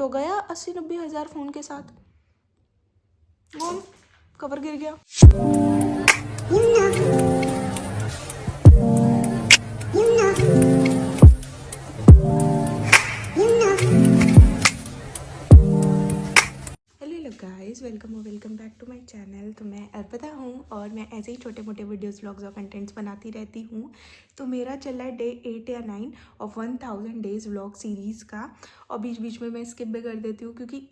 तो गया 80-90 हज़ार फ़ोन के साथ। वो कवर गिर गया। Hello guys, welcome back to my channel. तो मैं अर्पिता हूँ और मैं ऐसे ही छोटे मोटे वीडियोस, व्लॉग्स और कंटेंट्स बनाती रहती हूँ। तो मेरा चला है डे 8 या 9 ऑफ 1000 डेज़ व्लॉग सीरीज़ का। और बीच बीच में मैं स्किप भी कर देती हूँ क्योंकि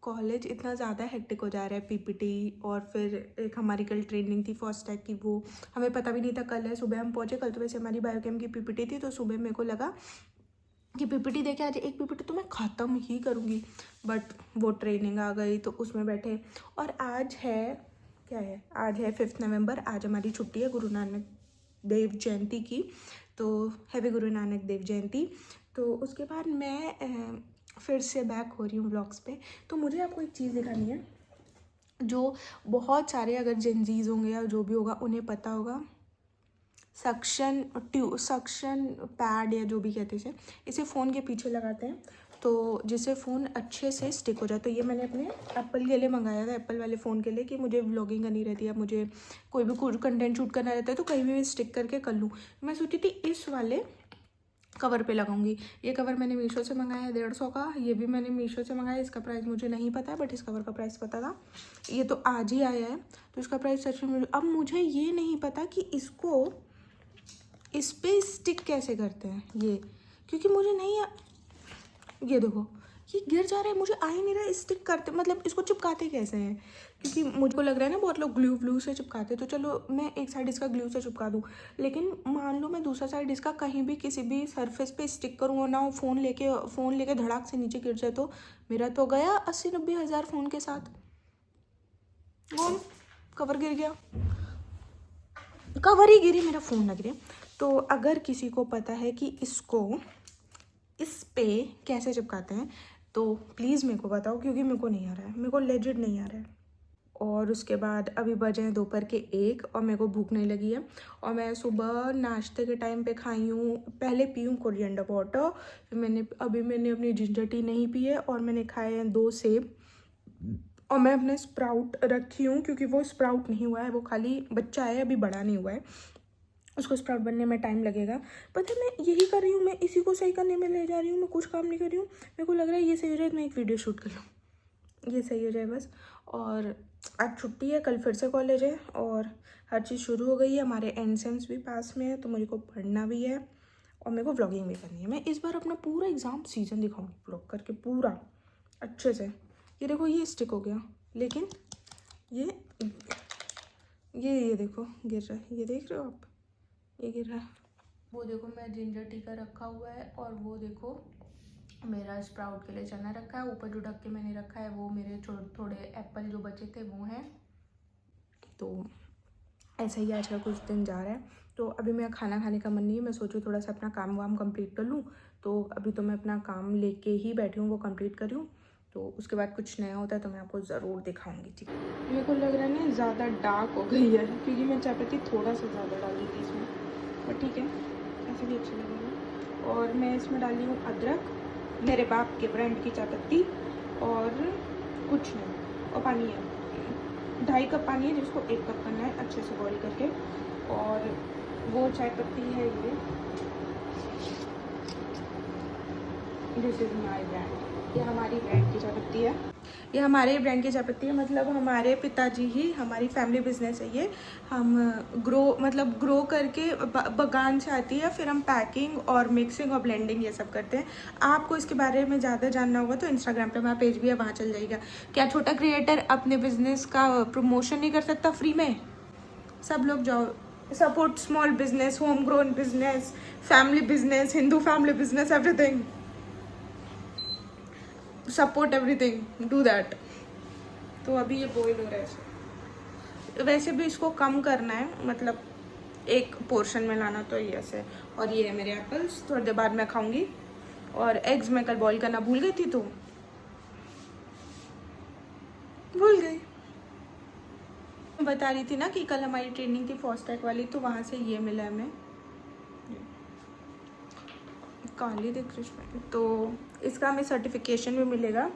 कॉलेज इतना ज़्यादा हेक्टिक हो जा रहा है। पीपीटी और फिर एक हमारी कल ट्रेनिंग थी फास्टैग की, वो हमें पता भी नहीं था कल है। सुबह हम पहुँचे, कल तो वैसे हमारी बायोकेम की पीपीटी थी, तो सुबह मेरे को लगा कि पीपीटी देखे आज एक पीपीटी तो मैं ख़त्म ही करूँगी, बट वो ट्रेनिंग आ गई तो उसमें बैठे। और आज है क्या है, आज है 5 नवंबर। आज हमारी छुट्टी है गुरु नानक देव जयंती की, तो हैप्पी गुरु नानक देव जयंती। तो उसके बाद मैं फिर से बैक हो रही हूँ ब्लॉग्स पे। तो मुझे आपको एक चीज़ दिखानी है जो बहुत सारे अगर जेनजीज होंगे या जो भी होगा उन्हें पता होगा। सक्शन पैड या जो भी कहते हैं इसे फ़ोन के पीछे लगाते हैं तो जिससे फ़ोन अच्छे से स्टिक हो जाए। तो ये मैंने अपने एप्पल के लिए मंगाया था, एप्पल वाले फ़ोन के लिए, कि मुझे व्लॉगिंग करनी रहती है, मुझे कोई भी कंटेंट शूट करना रहता है तो कहीं भी स्टिक करके कर लूँ। मैं सोची थी इस वाले कवर पे लगाऊंगी। ये कवर मैंने मीशो से मंगाया है 150 का। ये भी मैंने मीशो से मंगाया है, इसका प्राइस मुझे नहीं पता है, बट इस कवर का प्राइस पता था। ये तो आज ही आया है तो इसका प्राइस सच में अब मुझे ये नहीं पता कि इसको इस पे स्टिक कैसे करते हैं ये, क्योंकि मुझे नहीं ये देखो ये गिर जा रहा है, मुझे आ ही नहीं रहा है स्टिक करते, मतलब इसको चिपकाते कैसे हैं। क्योंकि मुझको लग रहा है ना बहुत लोग ग्लू से चिपकाते, तो चलो मैं एक साइड इसका ग्लू से चिपका दूँ, लेकिन मान लो मैं दूसरा साइड इसका कहीं भी किसी भी सरफेस पे स्टिक करूँ और ना फ़ोन लेके धड़ाक से नीचे गिर जाए तो मेरा तो गया 80-90 हज़ार फ़ोन के साथ। वो कवर गिर गया, कवर ही गिरी, मेरा फ़ोन लग रहा है। तो अगर किसी को पता है कि इसको इस पे कैसे चिपकाते हैं तो प्लीज़ मेरे को बताओ, क्योंकि मेरे को नहीं आ रहा है, मेरे को लेजिट नहीं आ रहा है। और उसके बाद अभी बजे हैं दोपहर के 1 और मेरे को भूख नहीं लगी है। और मैं सुबह नाश्ते के टाइम पे खाई हूँ, पहले पी हूँ कोरिएंडर वाटर, फिर मैंने अपनी जिंजर टी नहीं पी है, और मैंने खाए हैं 2 सेब। और मैं अपने स्प्राउट रखी हूँ क्योंकि वो स्प्राउट नहीं हुआ है, वो खाली बच्चा है, अभी बड़ा नहीं हुआ है, उसको स्प्राउट बनने में टाइम लगेगा। पता है मैं यही कर रही हूँ, मैं इसी को सही करने में ले जा रही हूँ, मैं कुछ काम नहीं कर रही हूँ। मेरे को लग रहा है ये सही हो जाए तो मैं एक वीडियो शूट कर लूँ, ये सही हो जाए बस। और आज छुट्टी है, कल फिर से कॉलेज है और हर चीज़ शुरू हो गई है। हमारे एंड सेम्स भी पास में है तो मुझे को पढ़ना भी है और मेरे को व्लॉगिंग भी करनी है। मैं इस बार अपना पूरा एग्ज़ाम सीजन दिखाऊंगी व्लॉग करके पूरा अच्छे से। ये देखो ये स्टिक हो गया, लेकिन ये देखो गिर रहा है, ये देख रहे हो आप, ये गिर रहा है। वो देखो मैं जिंजर टी का रखा हुआ है और वो देखो मेरा स्प्राउट के लिए चना रखा है। ऊपर जो ढक के मैंने रखा है वो मेरे थोड़े एप्पल जो बचे थे वो हैं। तो ऐसा ही आज का कुछ दिन जा रहा है। तो अभी मेरा खाना खाने का मन नहीं है, मैं सोचूँ थोड़ा सा अपना काम वाम कंप्लीट कर लूँ। तो अभी तो मैं अपना काम लेके ही बैठी हूँ, वो कंप्लीट कर रही हूँ। तो उसके बाद कुछ नया होता है तो मैं आपको ज़रूर दिखाऊंगी। ठीक है, मेरे को लग रहा है ना ज़्यादा डार्क हो गई है क्योंकि मैं चाय पत्ती थोड़ा सा ज़्यादा डाली थी इसमें, पर ठीक है ऐसे भी अच्छा लगेगा। और मैं इसमें डाली हूँ अदरक, मेरे बाप के ब्रांड की चाय पत्ती, और कुछ नहीं, और पानी है 2.5 कप पानी है जिसको 1 कप करना है अच्छे से बॉईल करके। और वो चाय पत्ती है ये, दिस इज़ माई ब्रांड, ये हमारी ब्रांड की चाय पत्ती है, ये हमारे ब्रांड की चाय पत्ती है। मतलब हमारे पिताजी ही, हमारी फैमिली बिजनेस है ये। हम ग्रो करके बगान से आती है, फिर हम पैकिंग और मिक्सिंग और ब्लेंडिंग ये सब करते हैं। आपको इसके बारे में ज़्यादा जानना होगा तो इंस्टाग्राम पे हमारा पेज भी है, वहाँ चल जाएगा। क्या छोटा क्रिएटर अपने बिजनेस का प्रमोशन नहीं कर सकता फ्री में? सब लोग जाओ, support small business, home grown business, family business, Hindu family business, everything, support everything, do that. तो अभी ये बॉईल हो रहा है ऐसे, वैसे भी इसको कम करना है, मतलब एक पोर्शन में लाना, तो ये ऐसे। और ये है मेरे एप्पल्स, थोड़ी देर बाद मैं खाऊंगी। और एग्स मैं कल बॉईल करना भूल गई थी तो भूल गई। मैं बता रही थी ना कि कल हमारी ट्रेनिंग थी फास्टैग वाली, तो वहाँ से ये मिला है हमें, काली दिख रही है। तो इसका हमें सर्टिफिकेशन भी मिलेगा,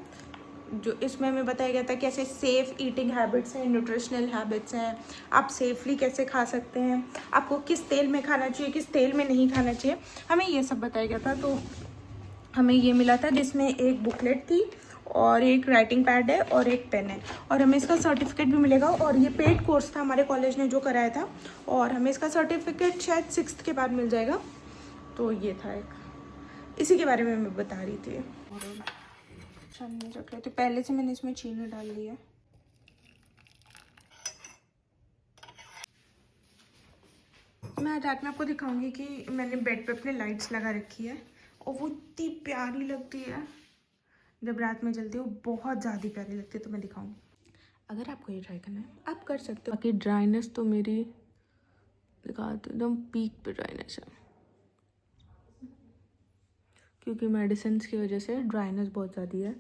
जो इसमें हमें बताया गया था कैसे सेफ़ ईटिंग हैबिट्स हैं, न्यूट्रिशनल हैबिट्स हैं, आप सेफली कैसे खा सकते हैं, आपको किस तेल में खाना चाहिए, किस तेल में नहीं खाना चाहिए, हमें ये सब बताया गया था। तो हमें ये मिला था जिसमें एक बुकलेट थी और एक राइटिंग पैड है और एक पेन है, और हमें इसका सर्टिफिकेट भी मिलेगा। और ये पेड कोर्स था हमारे कॉलेज ने जो कराया था, और हमें इसका सर्टिफिकेट शायद 6th के बाद मिल जाएगा। तो ये था एक, इसी के बारे में मैं बता रही थी। और चीनी रख लेते, पहले से मैंने इसमें चीनी डाल ली है। मैं आज रात में आपको दिखाऊंगी कि मैंने बेड पे अपने लाइट्स लगा रखी है, और वो इतनी प्यारी लगती है जब रात में जलती है, वो बहुत ज़्यादा प्यारी लगती है। तो मैं दिखाऊंगी, अगर आपको ये ट्राई करना है आप कर सकते हो। बाकी ड्राइनेस तो मेरी दिखाती एकदम पीक पे ड्राइनेस है, क्योंकि मेडिसिन की वजह से ड्राइनेस बहुत ज़्यादा है।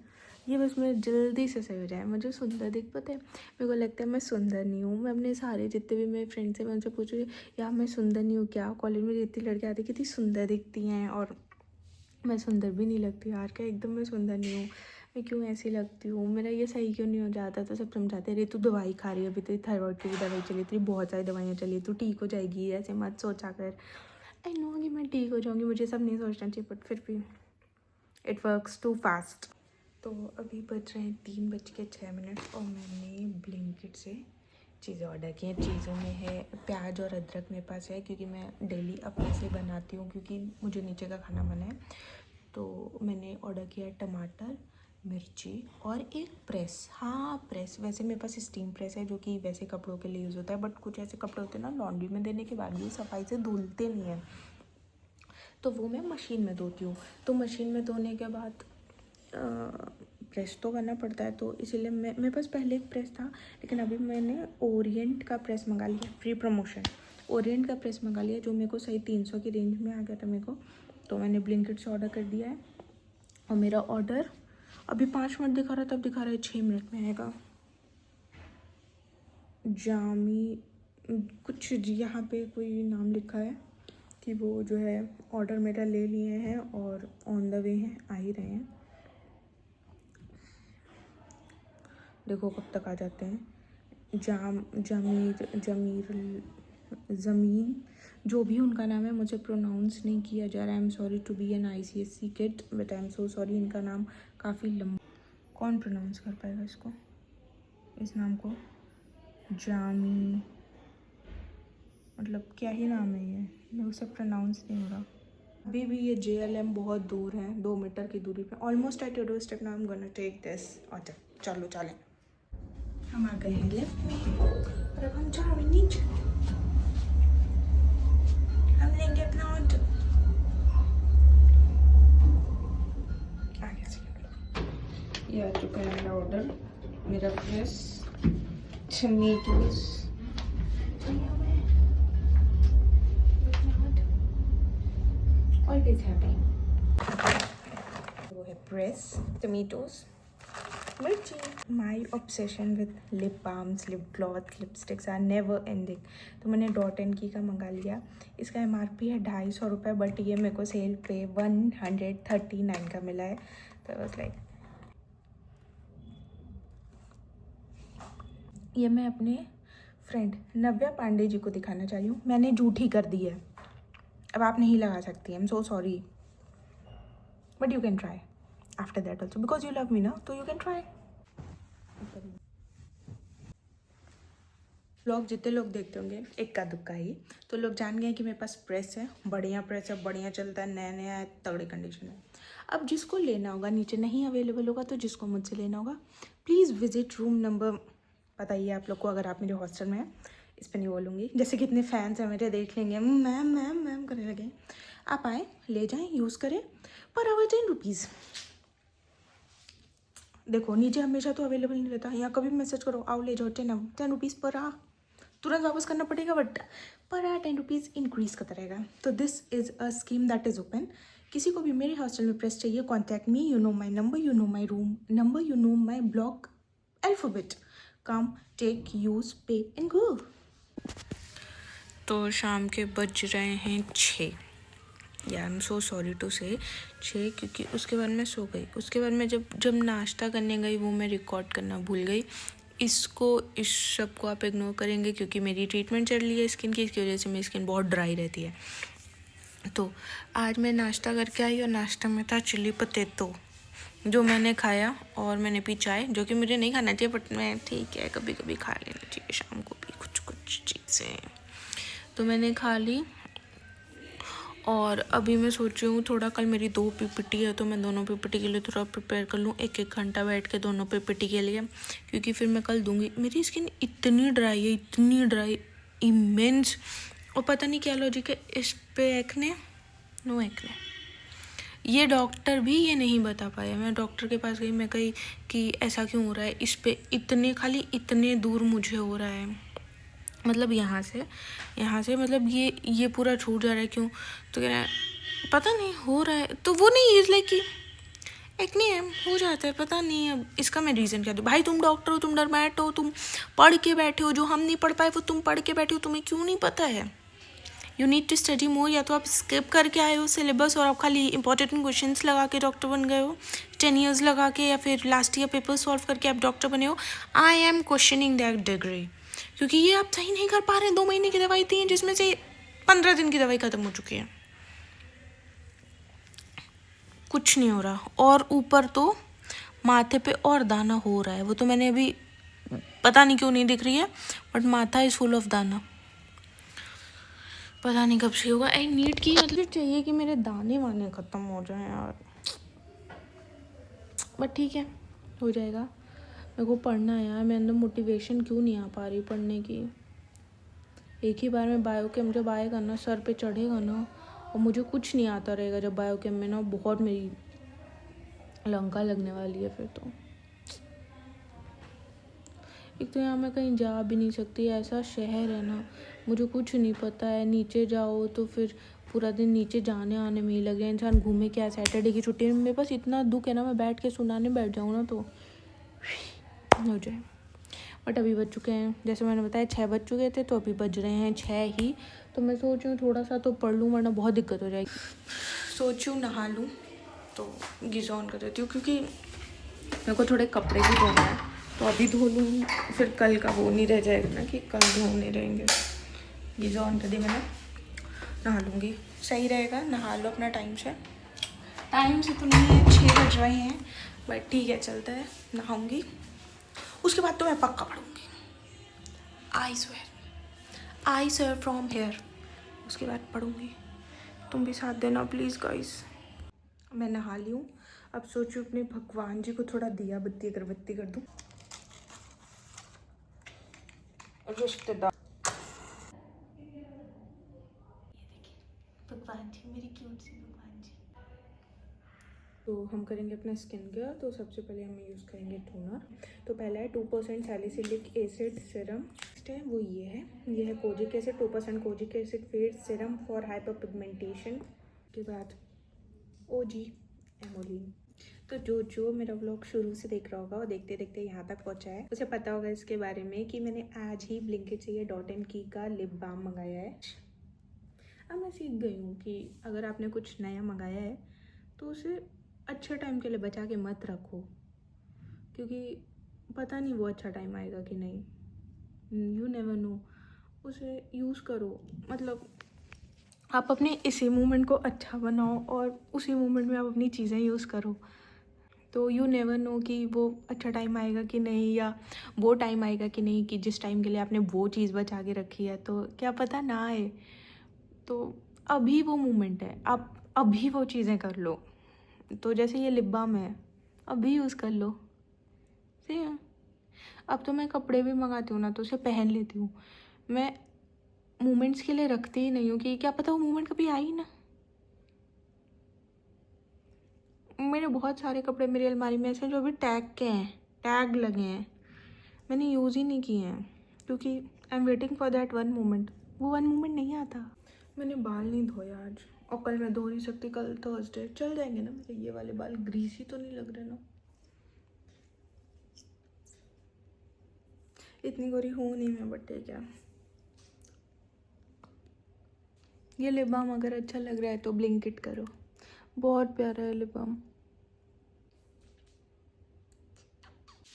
ये बस मैं जल्दी से सही हो जाए, मुझे सुंदर दिख पाते हैं। मेरे को लगता है मैं सुंदर नहीं हूँ। मैं अपने सारे जितने भी मेरे फ्रेंड्स हैं मैं उनसे पूछूँ यार मैं सुंदर नहीं हूँ क्या? कॉलेज में जितनी लड़कियाँ आती कितनी सुंदर दिखती हैं, और मैं सुंदर भी नहीं लगती यार। क्या एकदम मैं सुंदर नहीं हूँ? मैं क्यों ऐसी लगती हूँ? मेरा ये सही क्यों नहीं हो जाता? तो सब समझाते रहे तू दवाई खा रही है, अभी तो थायराइड की भी दवाई चली थी, बहुत सारी दवाइयाँ चली, तू ठीक हो जाएगी, ऐसे मत सोचा कर। आई नो कि मैं ठीक हो जाऊँगी, मुझे सब नहीं सोचना चाहिए, बट फिर भी इट वर्क्स टू फास्ट। तो अभी बज रहे हैं 3:06 और मैंने ब्लिंकिट से चीज़ें ऑर्डर की हैं। चीज़ों में है प्याज और अदरक मेरे पास है, क्योंकि मैं डेली अपने से बनाती हूँ, क्योंकि मुझे नीचे का खाना बना है। तो मैंने ऑर्डर किया टमाटर, मिर्ची और एक प्रेस। हाँ प्रेस, वैसे मेरे पास स्टीम प्रेस है जो कि वैसे कपड़ों के लिए यूज़ होता है, बट कुछ ऐसे कपड़े होते हैं ना लॉन्ड्री में देने के बाद भी सफाई से धुलते नहीं हैं, तो वो मैं मशीन में धोती हूँ। तो मशीन में धोने के बाद प्रेस तो करना पड़ता है, तो इसीलिए मेरे पास पहले एक प्रेस था, लेकिन अभी मैंने ओरिएंट का प्रेस मंगा लिया, फ्री प्रमोशन। ओरिएंट का प्रेस मंगा लिया जो मेरे को सही 300 की रेंज में आ गया था मेरे को। तो मैंने ब्लिंकिट से ऑर्डर कर दिया है, और मेरा ऑर्डर अभी 5 मिनट दिखा रहा था, तब दिखा रहा है 6 मिनट में आएगा। जामी कुछ यहाँ पे कोई नाम लिखा है कि वो जो है ऑर्डर मेरा ले लिए हैं और ऑन द वे हैं, आ ही रहे हैं। देखो कब तक आ जाते हैं। ज़मीन जो भी उनका नाम है, मुझे प्रोनाउंस नहीं किया जा रहा है। I am sorry to be an ICSE kid, but I am so sorry. इनका नाम काफ़ी लंबा, कौन प्रोनाउंस कर पाएगा इसको, इस नाम को? जामी, मतलब क्या ही नाम है ये, मेरे को सब प्रोनाउंस नहीं हो रहा। अभी भी ये JLM बहुत दूर है, 2 मीटर की दूरी पे, almost at your doorstep. Now I am gonna take this. अच्छा चलो चलें, हम आ गए हैं लेफ्ट में, और अब हम जा रहे हैं नीचे, हम लेंगे अपना ऑर्डर। आगे से ये आ चुका है मेरा ऑर्डर, मेरा प्रेस, टमेटोज, ऑलवेज हैप्पी। वो है प्रेस, टमेटोज, मिर्ची। My obsession with lip balms, lip gloss, lipsticks are never ending. तो मैंने .NK का मंगा लिया। इसका MRP है 250 रुपये, बट ये मेरे को सेल पे 139 का मिला है। तो बस लाइक ये मैं अपने फ्रेंड नव्या पांडे जी को दिखाना चाह रही हूँ। मैंने झूठी कर दी है, अब आप नहीं लगा सकती। आई am so sorry, but you can try after that also, because you love me ना, तो यू कैन ट्राई। व्लॉग जितने लोग देखते होंगे इक्का दुक्का ही, तो लोग जान गए कि मेरे पास प्रेस है, बढ़िया प्रेस है, बढ़िया चलता है, नया नया है, तगड़ी कंडीशन है। अब जिसको लेना होगा, नीचे नहीं अवेलेबल होगा, तो जिसको मुझसे लेना होगा प्लीज़ विजिट रूम नंबर, बताइए आप लोग को, अगर आप मेरे हॉस्टल में हैं। इस पर नहीं बोलूँगी, जैसे कितने फैंस हैं मेरे, देख लेंगे मैम मैम मैम करने लगे। आप आएँ, ले जाएँ, यूज़ करें, पर आवर 10 रुपीज़। देखो नीचे हमेशा तो अवेलेबल नहीं रहता, यहाँ कभी भी मैसेज करो आओ ले जाओ, 10 रुपीज़ पर आ, तुरंत वापस करना पड़ेगा, बट पर 10 रुपीज़ इंक्रीज़ करता रहेगा। तो this is a scheme that is open. किसी को भी मेरे हॉस्टल में प्रेस चाहिए, contact me, you know my number, you know my room number, you know my block alphabet, come take use pay and go. तो शाम के बज रहे हैं 6, या I am so sorry to say 6, क्योंकि उसके बाद मैं सो गई। उसके बाद मैं जब नाश्ता करने गई वो मैं रिकॉर्ड करना भूल गई। इस सब को आप इग्नोर करेंगे क्योंकि मेरी ट्रीटमेंट चल रही है स्किन की, इसकी वजह से मेरी स्किन बहुत ड्राई रहती है। तो आज मैं नाश्ता करके आई और नाश्ता में था चिली पटेटो, जो मैंने खाया, और मैंने पी चाय, जो कि मुझे नहीं खाना चाहिए बट मैं ठीक है कभी कभी खा लेना चाहिए शाम को भी कुछ चीज़ें। तो मैंने खा ली और अभी मैं सोच रही हूँ थोड़ा, कल मेरी 2 पीपीटी है तो मैं दोनों पीपीटी के लिए थोड़ा प्रिपेयर कर लूँ, 1-1 घंटा बैठ के दोनों पीपीटी के लिए, क्योंकि फिर मैं कल दूँगी। मेरी स्किन इतनी ड्राई है, इतनी ड्राई, इमेंस, और पता नहीं क्या लॉजिक है इस पे एक्ने, नो एक्ने। ये डॉक्टर भी ये नहीं बता पाया। मैं डॉक्टर के पास गई, मैं कही कि ऐसा क्यों हो रहा है, इस पे इतने, खाली इतने दूर मुझे हो रहा है, मतलब यहाँ से मतलब ये पूरा छूट जा रहा है, क्यों? तो कह रहा है पता नहीं हो रहा है। तो वो नहीं, इज लाइक कि एक्ने है, हो जाता है, पता नहीं अब इसका मैं रीज़न क्या दूँ। भाई तुम डॉक्टर हो, तुम डर्मेट हो, तुम पढ़ के बैठे हो, जो हम नहीं पढ़ पाए वो तुम पढ़ के बैठे हो, तुम्हें क्यों नहीं पता है? You need to study more. या तो आप स्किप करके आए हो सिलेबस और आप खाली इंपॉर्टेंट क्वेश्चंस लगा के डॉक्टर बन गए हो, 10 ईयर्स लगा के, या फिर लास्ट ईयर पेपर सॉल्व करके आप डॉक्टर बने हो। I am questioning that degree, क्योंकि ये आप सही नहीं कर पा रहे हैं। 2 महीने की दवाई दी है जिसमें से 15 दिन की दवाई ख़त्म हो चुकी है, कुछ नहीं हो रहा, और ऊपर तो माथे पे और दाना हो रहा है। वो तो मैंने अभी, पता नहीं क्यों नहीं दिख रही है, बट माथा इज़ फुल ऑफ दाना, पता नहीं कब से होगा। आई नीड की, मतलब चाहिए कि मेरे दाने वाने ख़त्म हो जाएं यार, बट ठीक है, हो जाएगा। मेरे को पढ़ना है यार, मेरे अंदर मोटिवेशन क्यों नहीं आ पा रही पढ़ने की। एक ही बार में बायोकेम जब आएगा ना, सर पे चढ़ेगा ना, और मुझे कुछ नहीं आता रहेगा जब बायोकेम में ना, बहुत मेरी लंका लगने वाली है फिर तो। एक तो यहाँ मैं कहीं जा भी नहीं सकती, ऐसा शहर है ना, मुझे कुछ नहीं पता है। नीचे जाओ तो फिर पूरा दिन नीचे जाने आने में ही लगे, इंसान घूमे क्या। सैटरडे की छुट्टी में मेरे पास इतना दुख है ना, मैं बैठ के सुनाने बैठ जाऊँ ना तो हो जाए। बट अभी बज चुके हैं, जैसे मैंने बताया 6 बज चुके थे, तो अभी बज रहे हैं 6 ही। तो मैं सोच रही हूँ थोड़ा सा तो पढ़ लूँ, वरना बहुत दिक्कत हो जाएगी। सोच रही हूँ नहा लूँ, तो गीज़र ऑन कर देती हूँ, क्योंकि मेरे को थोड़े कपड़े भी धोना है, तो अभी धो लूँ, फिर कल का वो नहीं रह जाएगा ना कि कल धोने रहेंगे। गीज़र ऑन कर दी मैंने, नहा लूँगी, सही रहेगा। नहा लो अपना टाइम से तो नहीं है, 6 बज रहे हैं, बट ठीक है चलता है। नहाऊँगी, उसके बाद तो मैं पक्का पढ़ूँगी, आई स्वेयर फ्रॉम हेयर। उसके बाद पढ़ूँगी, तुम भी साथ देना प्लीज़ गाइस। मैं नहा ली हूँ, अब सोचूं अपने भगवान जी को थोड़ा दिया बत्ती अगरबत्ती कर दूँ। रिश्तेदार, भगवान जी, मेरी क्यूट सी भगवान जी। तो हम करेंगे अपना स्किन केयर। तो सबसे पहले हम यूज़ करेंगे टोनर। तो पहला है 2% सैलिसिलिक एसिड सीरम, नेक्स्ट है वो ये है kojic acid, 2% kojic acid face serum for hyper pigmentation. के बाद OG एमोलिन। तो जो मेरा व्लॉग शुरू से देख रहा होगा और देखते देखते यहाँ तक पहुँचा है, उसे पता होगा इसके बारे में कि मैंने आज ही ब्लिंकिट से ये .NK का लिप बाम मंगाया है। अब मैं सीख गई हूँ कि अगर आपने कुछ नया मंगाया है तो उसे अच्छे टाइम के लिए बचा के मत रखो, क्योंकि पता नहीं वो अच्छा टाइम आएगा कि नहीं, यू नेवर नो। उसे यूज़ करो, मतलब आप अपने इसी मोमेंट को अच्छा बनाओ और उसी मोमेंट में आप अपनी चीज़ें यूज़ करो। तो यू नेवर नो कि वो अच्छा टाइम आएगा कि नहीं, या वो टाइम आएगा कि नहीं कि जिस टाइम के लिए आपने वो चीज़ बचा के रखी है, तो क्या पता ना आए। तो अभी वो मोमेंट है, आप अभी वो चीज़ें कर लो। तो जैसे ये लिप बाम है, अभी यूज़ कर लो, सही है। अब तो मैं कपड़े भी मंगाती हूँ ना, तो उसे पहन लेती हूँ। मैं मोमेंट्स के लिए रखती ही नहीं हूँ कि क्या पता वो मोमेंट कभी आई ना। मेरे बहुत सारे कपड़े मेरी अलमारी में ऐसे हैं जो अभी टैग के हैं, टैग लगे हैं, मैंने यूज़ ही नहीं किए हैं, क्योंकि I am waiting for that one moment. वो वन मोमेंट नहीं आता। मैंने बाल नहीं धोया आज, और कल मैं धो नहीं सकती, कल थर्सडे। चल जाएंगे ना मेरे ये वाले बाल, ग्रीसी तो नहीं लग रहे ना। इतनी गोरी हूँ नहीं मैं, बट ठीक है। ये लिप बाम अगर अच्छा लग रहा है तो ब्लिंकिट करो, बहुत प्यारा है लिप बाम।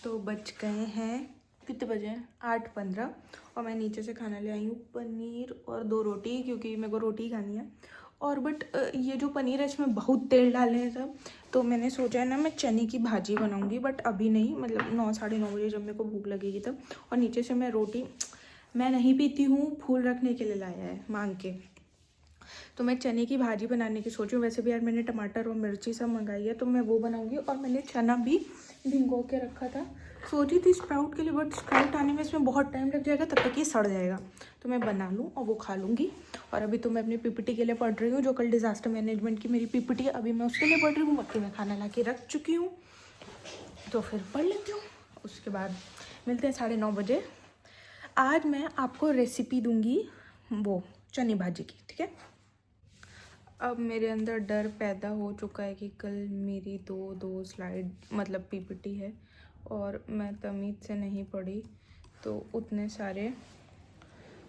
तो बज गए हैं, कितने बजे हैं, 8:15 और मैं नीचे से खाना ले आई हूँ, पनीर और 2 रोटी, क्योंकि मेरे को रोटी ही खानी है। और बट ये जो पनीर है इसमें बहुत तेल डाले हैं सब, तो मैंने सोचा है ना मैं चने की भाजी बनाऊँगी, बट अभी नहीं, मतलब 9 साढ़े 9 बजे जब मेरे को भूख लगेगी तब। और नीचे से मैं रोटी, मैं नहीं पीती हूँ, फूल रखने के लिए लाया है मांग के, तो मैं चने की भाजी बनाने की सोच रही हूँ। वैसे भी यार मैंने टमाटर और मिर्ची सब मंगाई है, तो मैं वो बनाऊँगी। और मैंने चना भी भिगो के रखा था, सोची थी स्प्राउट के लिए, बट स्प्राउट आने में इसमें बहुत टाइम लग जाएगा, तब तक ये सड़ जाएगा, तो मैं बना लूँ और वो खा लूँगी। और अभी तो मैं अपनी पीपीटी के लिए पढ़ रही हूँ, जो कल डिज़ास्टर मैनेजमेंट की मेरी पीपीटी है, अभी मैं उसके लिए पढ़ रही हूँ। बाकी मैं खाना ला के रख चुकी हूँ, तो फिर पढ़ लेती हूँ। उसके बाद मिलते हैं 9:30 बजे। आज मैं आपको रेसिपी दूँगी वो चने भाजी की, ठीक है। अब मेरे अंदर डर पैदा हो चुका है कि कल मेरी दो स्लाइड मतलब पीपीटी है, और मैं तमीज़ से नहीं पढ़ी, तो उतने सारे,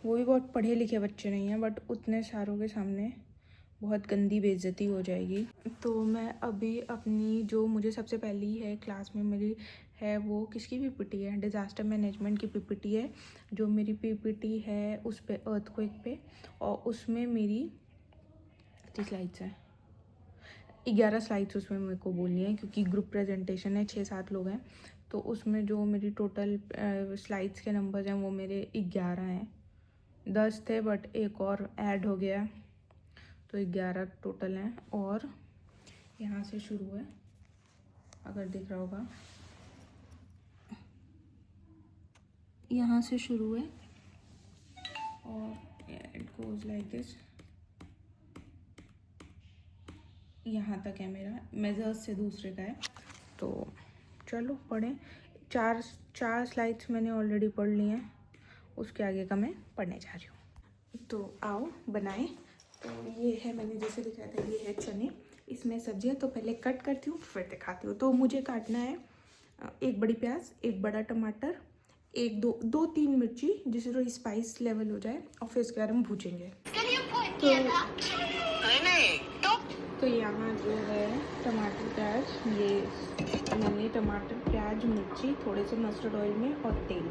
वो भी बहुत पढ़े लिखे बच्चे नहीं हैं, बट उतने सारों के सामने बहुत गंदी बेइज्जती हो जाएगी। तो मैं अभी अपनी, जो मुझे सबसे पहली है क्लास में मेरी है, वो किसकी पीपीटी है, डिज़ास्टर मैनेजमेंट की पीपीटी है। जो मेरी पीपीटी है उस पे अर्थक्वेक पे, और उसमें मेरी कितनी स्लाइड्स हैं, 11 स्लाइड्स उसमें मेरे को बोलनी है, क्योंकि ग्रुप प्रेजेंटेशन है, 6-7 लोग हैं, तो उसमें जो मेरी टोटल स्लाइड्स के नंबर्स हैं वो मेरे 11 हैं। 10 थे बट एक और ऐड हो गया, तो 11 टोटल हैं। और यहाँ से शुरू है, अगर दिख रहा होगा, यहाँ से शुरू है और इट गोज़ लाइक दिस, यहाँ तक है मेरा, मेजर्स से दूसरे का है। तो चलो पढ़ें। चार स्लाइड्स मैंने ऑलरेडी पढ़ ली हैं, उसके आगे का मैं पढ़ने जा रही हूँ। तो आओ बनाएं। तो ये है, मैंने जैसे दिखाया था, ये है चने, इसमें सब्जियाँ तो पहले कट करती हूँ फिर दिखाती हूँ। तो मुझे काटना है 1 बड़ी प्याज, 1 बड़ा टमाटर, 2-3 मिर्ची, जिससे थोड़ी स्पाइस लेवल हो जाए, और फिर इसके बाद हम भूजेंगे। तो यहाँ जो है टमाटर प्याज, ये मैंने टमाटर प्याज मिर्ची थोड़े से मस्टर्ड ऑयल में और तेल,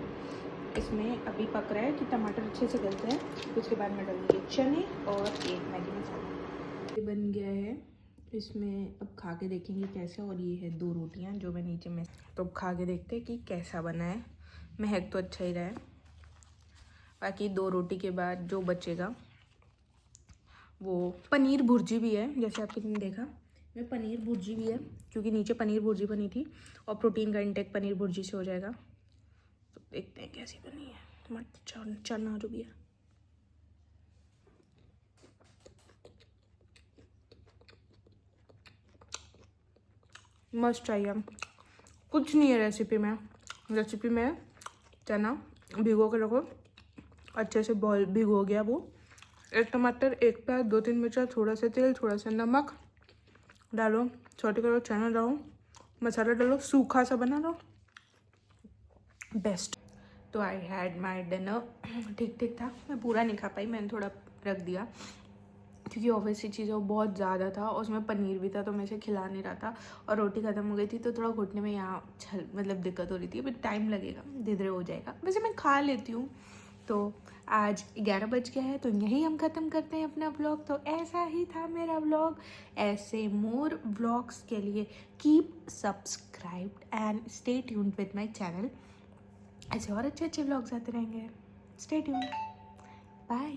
इसमें अभी पक रहा है कि टमाटर अच्छे से गल जाए। उसके बाद मैं डालूँगी चने और एक मैगी मसाला। ये बन गया है, इसमें अब खा के देखेंगे कैसा। और ये है 2 रोटियाँ जो मैं नीचे में, तो अब खा के देखते हैं कि कैसा बना है। महक तो अच्छा ही रहा है, बाकी 2 रोटी के बाद जो बचेगा वो पनीर भुर्जी भी है, जैसे आपने देखा मैं पनीर भुर्जी भी है, क्योंकि नीचे पनीर भुर्जी बनी थी, और प्रोटीन का इंटेक पनीर भुर्जी से हो जाएगा। तो देखते हैं कैसी बनी है टमाटर चना जो भी है। मस्त चाहिए, कुछ नहीं है रेसिपी में चना भिगो के रखो, अच्छे से बॉयल भिगो गया वो, 1 टमाटर, 1 प्याज, 2-3 मिर्चा, थोड़ा सा तेल, थोड़ा सा नमक डालो, छोटे करो, चना डालो, मसाला डालो, सूखा सा बना लो, बेस्ट। तो आई हैड माई डिनर, ठीक था, मैं पूरा नहीं खा पाई, मैंने थोड़ा रख दिया, क्योंकि ऑब्वियसली चीज़ें बहुत ज़्यादा था, और उसमें पनीर भी था, तो मैं इसे खिला नहीं रहा था, और रोटी ख़त्म हो गई थी, तो थोड़ा घुटने में यहाँ मतलब दिक्कत हो रही थी, अभी टाइम लगेगा, धीरे धीरे हो जाएगा, वैसे मैं खा लेती हूँ। तो आज 11 बज गया है, तो यहीं हम ख़त्म करते हैं अपना व्लॉग। तो ऐसा ही था मेरा व्लॉग। ऐसे मोर व्लॉग्स के लिए keep subscribed and stay tuned with my channel. ऐसे और अच्छे व्लॉग्स आते रहेंगे, स्टे ट्यून्ड, बाय।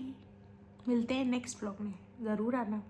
मिलते हैं नेक्स्ट व्लॉग में, ज़रूर आना।